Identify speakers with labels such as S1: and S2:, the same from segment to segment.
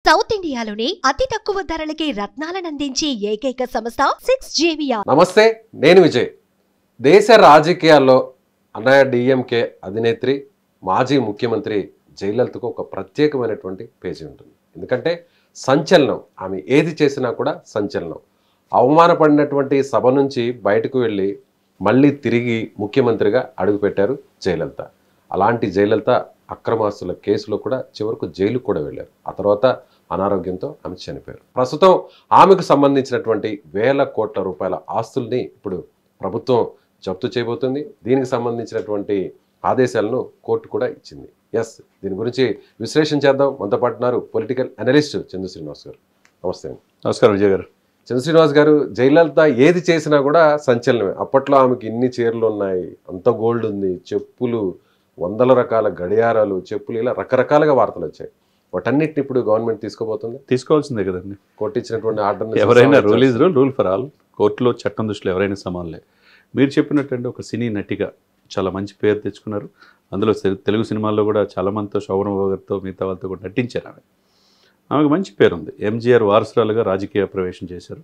S1: South ఇండియాలోనే అతి తక్కువ ధరలకి రత్నాలనందించే ఏకైక సంస్థ 6JVR.
S2: నమస్తే, నేను విజయ్. దేశ రాజకీయాల్లో అన్నయ్య డిఎంకే అధినేత్రి మాజీ ముఖ్యమంత్రి జయలలితకు ఒక ప్రత్యేకమైనటువంటి పేజీ ఉంటుంది. ఎందుకంటే సంచలనం, ఆమె ఏది చేసినా కూడా సంచలనం. అవమానపడినటువంటి సభ నుంచి బయటకు వెళ్ళి మళ్ళీ తిరిగి ముఖ్యమంత్రిగా అడుగుపెట్టారు జయలలిత. అలాంటి జయలలిత అక్రమాస్తుల కేసులో కూడా చివరకు జైలుకు కూడా వెళ్ళారు. ఆ తర్వాత అనారోగ్యంతో ఆమె చనిపోయారు. ప్రస్తుతం ఆమెకు సంబంధించినటువంటి వేల కోట్ల రూపాయల ఆస్తుల్ని ఇప్పుడు ప్రభుత్వం జప్తు చేయబోతుంది. దీనికి సంబంధించినటువంటి ఆదేశాలను కోర్టు కూడా ఇచ్చింది. ఎస్, దీని గురించి విశ్లేషణ చేద్దాం. మనతో పాటున్నారు పొలిటికల్ అనలిస్ట్ చందు శ్రీనివాస్ గారు. నమస్తే.
S3: నమస్కారం విజయ్ గారు.
S2: చందు శ్రీనివాస్ గారు, జయలలిత ఏది చేసినా కూడా సంచలనమే. అప్పట్లో ఆమెకి ఇన్ని చీరలు ఉన్నాయి, అంత గోల్డ్ ఉంది, చెప్పులు, వందల రకాల గడియారాలు, చెప్పులు, ఇలా రకరకాలుగా వార్తలు వచ్చాయి. వాటన్నిటిని ఇప్పుడు గవర్నమెంట్
S3: తీసుకోవాల్సిందే కదండి.
S2: కోర్టు ఇచ్చినటువంటి ఆర్డర్,
S3: ఎవరైనా rule is rule for all. కోర్టులో చట్టం దృష్టిలో ఎవరైనా సమానలే. మీరు చెప్పినట్టు ఒక సినీ నటిగా చాలా మంచి పేరు తెచ్చుకున్నారు. అందులో తెలుగు సినిమాల్లో కూడా చాలా మందితో, శోభన్ గారితో, మిగతా వాళ్ళతో కూడా నటించారు. ఆమెకు మంచి పేరు ఉంది. ఎంజీఆర్ వారసురాలుగా రాజకీయ ప్రవేశం చేశారు.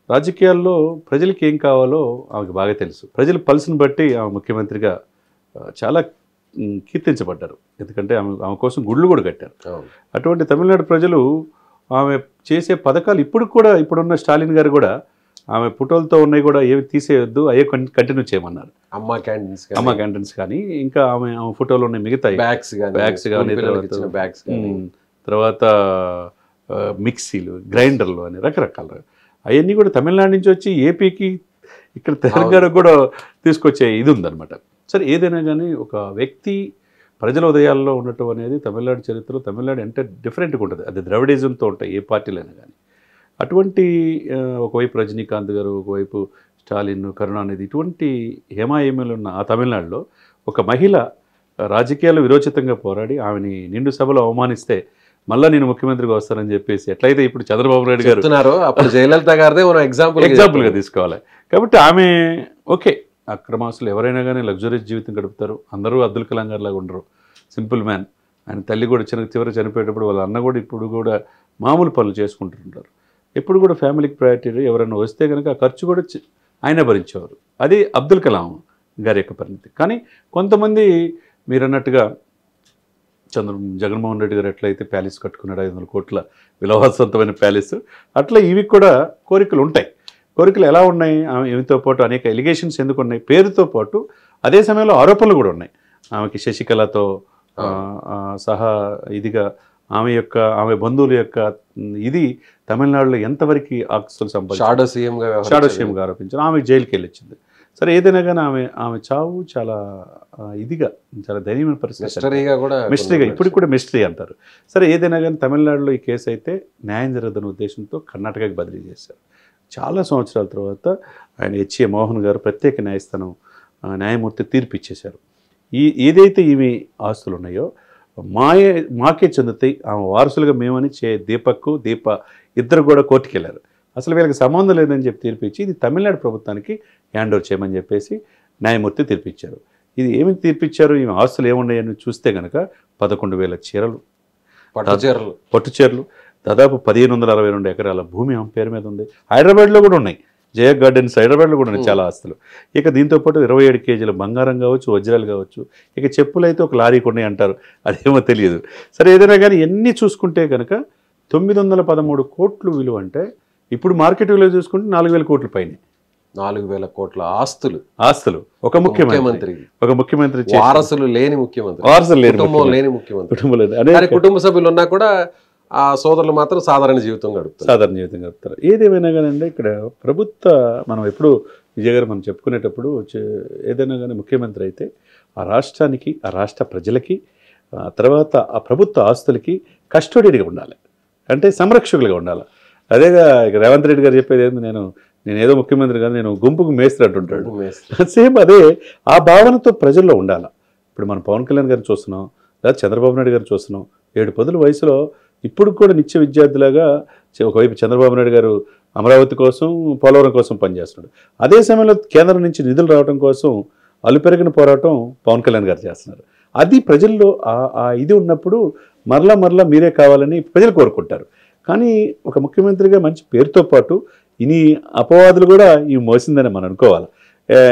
S3: రాజకీయాల్లో ప్రజలకి ఏం కావాలో ఆమెకు బాగా తెలుసు. ప్రజల పల్స్ని బట్టి ఆమె ముఖ్యమంత్రిగా చాలా కీర్తించబడ్డారు. ఎందుకంటే ఆమె కోసం గుళ్ళు కూడా కట్టారు. అటువంటి తమిళనాడు ప్రజలు ఆమె చేసే పథకాలు ఇప్పుడున్న స్టాలిన్ గారు కూడా ఆమె ఫోటోలతో ఉన్నాయి కూడా ఏమి తీసేయొద్దు, అయ్యే కంటిన్యూ చేయమన్నారు.
S2: అమ్మ క్యాంటీన్స్
S3: కానీ ఇంకా ఆమె ఫోటోలు ఉన్నాయి, మిగతా బ్యాగ్స్ కానీ, తర్వాత మిక్సీలు, గ్రైండర్లు అని రకరకాల అవన్నీ కూడా తమిళనాడు నుంచి వచ్చి ఏపీకి ఇక్కడ తెలంగాణ కూడా తీసుకొచ్చే ఇది ఉందన్నమాట. సరే, ఏదైనా కానీ ఒక వ్యక్తి ప్రజల ఉదయాల్లో ఉండటం అనేది తమిళనాడు చరిత్రలో, తమిళనాడు అంటే డిఫరెంట్గా ఉంటుంది. అది ద్రవిడిజంతో ఉంటాయి ఏ పార్టీలైనా కానీ. అటువంటి ఒకవైపు రజనీకాంత్ గారు, ఒకవైపు స్టాలిన్, కరుణానిధి, ఇటువంటి హేమాహేమీలు ఉన్న ఆ తమిళనాడులో ఒక మహిళ రాజకీయాల్లో విరోచితంగా పోరాడి ఆమెని నిండు సభలో అవమానిస్తే మళ్ళీ నేను ముఖ్యమంత్రిగా వస్తానని చెప్పేసి ఎట్లయితే ఇప్పుడు చంద్రబాబు నాయుడు గారు
S2: అప్పుడు జయలలిత గారిదే
S3: ఎగ్జాంపుల్గా తీసుకోవాలి. కాబట్టి ఆమె ఓకే, అక్రమాసులు ఎవరైనా కానీ లగ్జరీస్ జీవితం గడుపుతారు. అందరూ అబ్దుల్ కలాం గారు లాగా ఉండరు, సింపుల్ మ్యాన్. ఆయన తల్లి కూడా చివరి చనిపోయేటప్పుడు వాళ్ళ అన్న కూడా ఇప్పుడు కూడా మామూలు పనులు చేసుకుంటుంటారు. ఎప్పుడు కూడా ఫ్యామిలీకి ప్రయారిటీ. ఎవరైనా వస్తే కనుక ఆ ఖర్చు కూడా ఆయన భరించేవారు. అది అబ్దుల్ కలాం గారి యొక్క పరిణితి. కానీ కొంతమంది మీరు అన్నట్టుగా జగన్మోహన్ రెడ్డి గారు ఎట్లయితే ప్యాలెస్ కట్టుకున్నాడు, 500 కోట్ల విలాసవంతమైన ప్యాలెస్, అట్లా ఇవి కూడా కోరికలు ఉంటాయి. కోరికలు ఎలా ఉన్నాయి? ఆమెతో పాటు అనేక ఎలిగేషన్స్ ఎందుకు ఉన్నాయి? పేరుతో పాటు అదే సమయంలో ఆరోపణలు కూడా ఉన్నాయి. ఆమెకి శశికళతో సహా ఇదిగా ఆమె బంధువుల యొక్క ఇది తమిళనాడులో ఎంతవరకు ఆస్తులు
S2: షాడో
S3: సీఎంగా ఆరోపించారు. ఆమె జైలుకి వెళ్ళొచ్చింది. సరే, ఏదైనా కానీ ఆమె చావు చాలా ఇదిగా, చాలా దయనీయమైన పరిస్థితి, మిస్టరీగా, ఇప్పటికి కూడా మిస్టరీ అంటారు. సరే, ఏదైనా కానీ తమిళనాడులో ఈ కేసు అయితే న్యాయం జరగదన్న ఉద్దేశంతో కర్ణాటకకి బదిలీ చేశారు. చాలా సంవత్సరాల తర్వాత ఆయన హెచ్ఏ మోహన్ గారు ప్రత్యేక న్యాయస్థానం న్యాయమూర్తి తీర్పు ఇచ్చేశారు. ఏదైతే ఈమె ఆస్తులు ఉన్నాయో మాకే చెందుతాయి, ఆమె వారసులుగా మేమని దీప ఇద్దరు కూడా కోర్టుకు వెళ్ళారు. అసలు వీళ్ళకి సంబంధం లేదని చెప్పి తీర్పిచ్చి ఇది తమిళనాడు ప్రభుత్వానికి హ్యాండ్ ఓవర్ చేయమని చెప్పేసి న్యాయమూర్తి తీర్పిచ్చారు. ఇది ఏమి తీర్పిచ్చారు? ఈమె ఆస్తులు ఏమున్నాయని చూస్తే కనుక 11,000 చీరలు, పట్టు చీరలు, దాదాపు 1562 ఎకరాల భూమి ఆమె పేరు మీద ఉంది. హైదరాబాద్లో కూడా ఉన్నాయి, జయ గార్డెన్స్ హైదరాబాద్లో కూడా ఉన్నాయి చాలా ఆస్తులు. ఇక దీంతోపాటు 27 కేజీల బంగారం కావచ్చు, వజ్రాలు కావచ్చు. ఇక చెప్పులు అయితే ఒక లారీ కొన్ని అంటారు, అదేమో తెలియదు. సరే, ఏదైనా కానీ ఎన్ని చూసుకుంటే కనుక 913 కోట్లు విలువ. అంటే ఇప్పుడు మార్కెట్ విలువ చూసుకుంటే 4,000 కోట్ల పైన,
S2: 4,000 కోట్ల
S3: ఆస్తులు ఒక ముఖ్యమంత్రి
S2: వారసులు లేని ముఖ్యమంత్రి, కుటుంబ సభ్యులు ఉన్నా కూడా ఆ సోదరులు మాత్రం సాధారణ జీవితం గడుపుతారు.
S3: ఏదేమైనా కానీ అండి, ఇక్కడ మనం ఎప్పుడు విజయ్ గారు మనం చెప్పుకునేటప్పుడు ఏదైనా కానీ ముఖ్యమంత్రి అయితే ఆ రాష్ట్రానికి, ఆ రాష్ట్ర ప్రజలకి, తర్వాత ఆ ప్రభుత్వ ఆస్తులకి కస్టోడియన్గా ఉండాలి, అంటే సంరక్షకులుగా ఉండాలి. అదేగా రేవంత్ రెడ్డి గారు చెప్పేది ఏంది, నేను ఏదో ముఖ్యమంత్రి కాదు, నేను గుంపుకు మేస్త్రి అంటుంటాడు. సేమ్ అదే ఆ భావనతో ప్రజల్లో ఉండాలి. ఇప్పుడు మనం పవన్ కళ్యాణ్ గారిని చూస్తున్నాం, లేదా చంద్రబాబు నాయుడు గారిని చూస్తున్నాం. 7 పదుల వయసులో ఇప్పుడు కూడా నిత్య విద్యార్థులాగా ఒకవైపు చంద్రబాబు నాయుడు గారు అమరావతి కోసం, పోలవరం కోసం పనిచేస్తున్నాడు. అదే సమయంలో కేంద్రం నుంచి నిధులు రావడం కోసం అలుపెరిగిన పోరాటం పవన్ కళ్యాణ్ గారు చేస్తున్నారు. అది ప్రజల్లో ఆ ఇది ఉన్నప్పుడు మరలా మీరే కావాలని ప్రజలు కోరుకుంటారు. కానీ ఒక ముఖ్యమంత్రిగా మంచి పేరుతో పాటు ఇన్ని అపవాదులు కూడా ఇవి మోసిందని మనం అనుకోవాలి.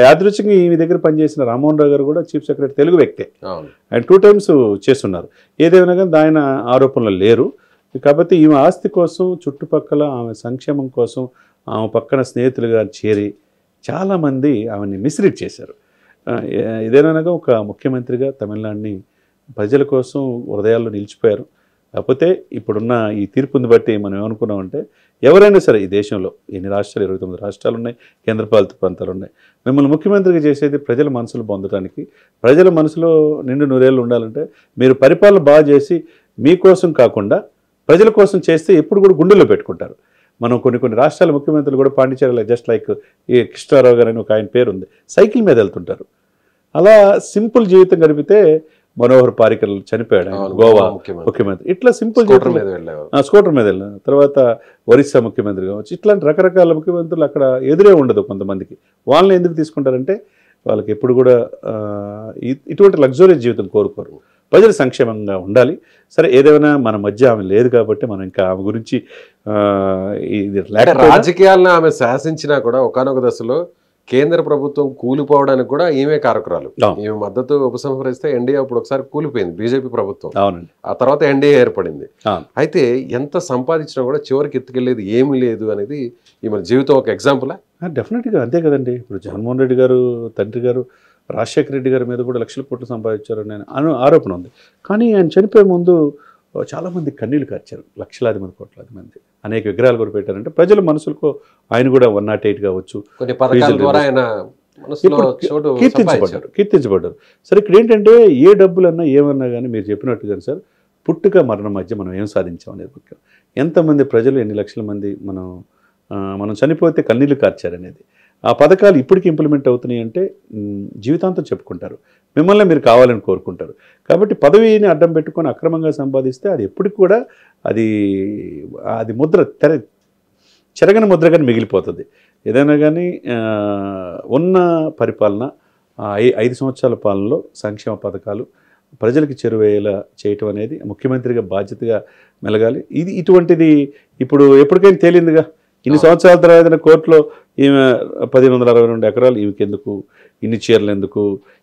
S3: యాదృచ్ఛికంగా ఈ దగ్గర పనిచేసిన రామ్మోహన్ రావు గారు కూడా చీఫ్ సెక్రటరీ తెలుగు వ్యక్తే, ఆయన 2 times చేస్తున్నారు. ఏదేమైనా కానీ ఆయన ఆరోపణలు లేరు. కాబట్టి ఈమె ఆస్తి కోసం చుట్టుపక్కల ఆమె సంక్షేమం కోసం ఆమె పక్కన స్నేహితులుగా చేరి చాలామంది ఆమెని మిస్లీడ్ చేశారు. ఇదేనగా ఒక ముఖ్యమంత్రిగా తమిళనాడుని ప్రజల కోసం హృదయాల్లో నిలిచిపోయారు. కాకపోతే ఇప్పుడున్న ఈ తీర్పుని బట్టి మనం ఏమనుకున్నామంటే ఎవరైనా సరే ఈ దేశంలో ఎన్ని రాష్ట్రాలు 29 రాష్ట్రాలు ఉన్నాయి, కేంద్రపాలిత ప్రాంతాలు ఉన్నాయి. మిమ్మల్ని ముఖ్యమంత్రిగా చేసేది ప్రజల మనసులు పొందడానికి, ప్రజల మనసులో నిండు నూరేళ్ళు ఉండాలంటే మీరు పరిపాలన బాగా చేసి మీకోసం కాకుండా ప్రజల కోసం చేస్తే ఎప్పుడు కూడా గుండెల్లో పెట్టుకుంటారు. మనం కొన్ని రాష్ట్రాల ముఖ్యమంత్రులు కూడా పాండిచేరిలో జస్ట్ లైక్ ఈ కృష్ణారావు గారు అని ఒక ఆయన పేరు ఉంది, సైకిల్ మీద వెళ్తుంటారు. అలా సింపుల్ జీవితం గడిపితే మనోహర్ పారికర్ చనిపోయాడు, గోవా ముఖ్యమంత్రి. ఇట్లా సింపుల్ స్కూటర్ మీద వెళ్ళిన తర్వాత ఒరిస్సా ముఖ్యమంత్రి కావచ్చు. ఇట్లాంటి రకరకాల ముఖ్యమంత్రులు అక్కడ ఎదురే ఉండదు కొంతమందికి. వాళ్ళని ఎందుకు తీసుకుంటారంటే వాళ్ళకి ఎప్పుడు కూడా ఇటువంటి లగ్జరీ జీవితం కోరుకోరు, ప్రజలు సంక్షేమంగా ఉండాలి. సరే ఏదైనా మన మధ్య ఆమె లేదు కాబట్టి మనం ఇంకా ఆమె గురించి
S2: రాజకీయాలను ఆమె శాసించినా కూడా ఒకానొక దశలో కేంద్ర ప్రభుత్వం కూలిపోవడానికి కూడా ఈమె కారకురాలు. ఈమె మద్దతు ఉపసంహరిస్తే ఎన్డీఏ అప్పుడు ఒకసారి కూలిపోయింది, బీజేపీ ప్రభుత్వం.
S3: అవునండి.
S2: ఆ తర్వాత ఎన్డీఏ ఏర్పడింది. అయితే ఎంత సంపాదించినా కూడా చివరికి ఎత్తుకెళ్ళేది ఏమీ లేదు అనేది ఈమె జీవితం ఒక ఎగ్జాంపులా?
S3: డెఫినెట్గా అంతే కదండి. ఇప్పుడు జగన్మోహన్ రెడ్డి గారు తండ్రి గారు రాజశేఖర రెడ్డి గారి మీద కూడా లక్షల కోట్లు సంపాదించారని ఆరోపణ ఉంది. కానీ ఆయన చనిపోయే ముందు చాలామంది కన్నీళ్ళు కార్చారు, లక్షలాది మంది, కోట్లాది మంది. అనేక విగ్రహాలు కూడా పెట్టారంటే ప్రజల మనసులకు ఆయన కూడా 108 కావచ్చు కీర్తించబడ్డారు. సరే ఇక్కడ ఏంటంటే ఏ డబ్బులన్నా ఏమన్నా కానీ మీరు చెప్పినట్టుగా సార్ పుట్టుక మరణం మధ్య మనం ఏం సాధించాం అనేది ముఖ్యం. ఎంతమంది ప్రజలు, ఎన్ని లక్షల మంది మనం చనిపోతే కన్నీళ్ళు కార్చారనేది. ఆ పథకాలు ఇప్పటికీ ఇంప్లిమెంట్ అవుతున్నాయి అంటే జీవితాంతం చెప్పుకుంటారు, మిమ్మల్ని మీరు కావాలని కోరుకుంటారు. కాబట్టి పదవిని అడ్డం పెట్టుకొని అక్రమంగా సంపాదిస్తే అది ఎప్పటికి కూడా అది ముద్ర చెరగని ముద్రగానే మిగిలిపోతుంది. ఏదైనా కానీ ఉన్న పరిపాలన 5 సంవత్సరాల పాలనలో సంక్షేమ పథకాలు ప్రజలకు చేరువేలా చేయటం అనేది ముఖ్యమంత్రిగా బాధ్యతగా మెలగాలి. ఇటువంటిది ఇప్పుడు ఎప్పటికైనా తేలిందిగా. ఇన్ని సంవత్సరాల తర్వాత కోర్టులో ఈమె 1562 ఎకరాలు ఈమెకి ఎందుకు, ఇన్ని చీరలు ఎందుకు,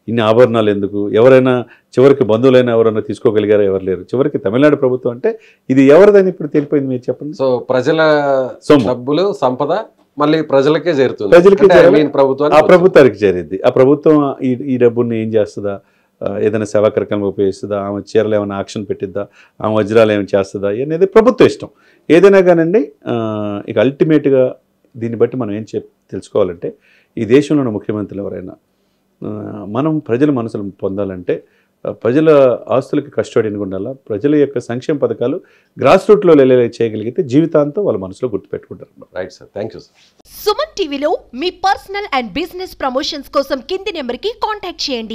S3: ఇన్ని ఆభరణాలు ఎందుకు, ఎవరైనా చివరికి బంధువులైనా ఎవరైనా తీసుకోగలిగారా? ఎవరు లేరు. చివరికి తమిళనాడు ప్రభుత్వం అంటే ఇది ఎవరిదని ఇప్పుడు తెలిపోయింది, మీరు చెప్పండి.
S2: సో ప్రజల డబ్బులు, సంపద మళ్ళీ ప్రజలకే చేరుతుంది,
S3: ప్రభుత్వానికి చేరింది. ఆ ప్రభుత్వం ఈ డబ్బుని ఏం చేస్తుందా? ఏదైనా సేవా కార్యక్రమం ఉపయోగిస్తుందా? ఆమె చీరలు ఏమైనా ఆక్షన్ పెట్టిద్దా? ఆమె వజ్రాలు ఏమైనా చేస్తుందా అనేది ప్రభుత్వం ఇష్టం. ఏదైనా కానండి ఇక అల్టిమేట్గా దీన్ని బట్టి మనం ఏం తెలుసుకోవాలంటే ఈ దేశంలోని ముఖ్యమంత్రులు ఎవరైనా మనం ప్రజల మనసులు పొందాలంటే ప్రజల ఆస్తులకి కస్టోడియన్గా ఉండాలా. ప్రజల యొక్క సంక్షేమ పథకాలు గ్రాస్ రూట్లో చేయగలిగితే జీవితాంతం వాళ్ళ మనసులో గుర్తుపెట్టుకుంటారు.
S2: Right sir, thank you sir.
S1: Suman టీవీలో మీ పర్సనల్ అండ్ బిజినెస్ ప్రమోషన్స్ కోసం కింది నెంబర్కి కాంటాక్ట్ చేయండి.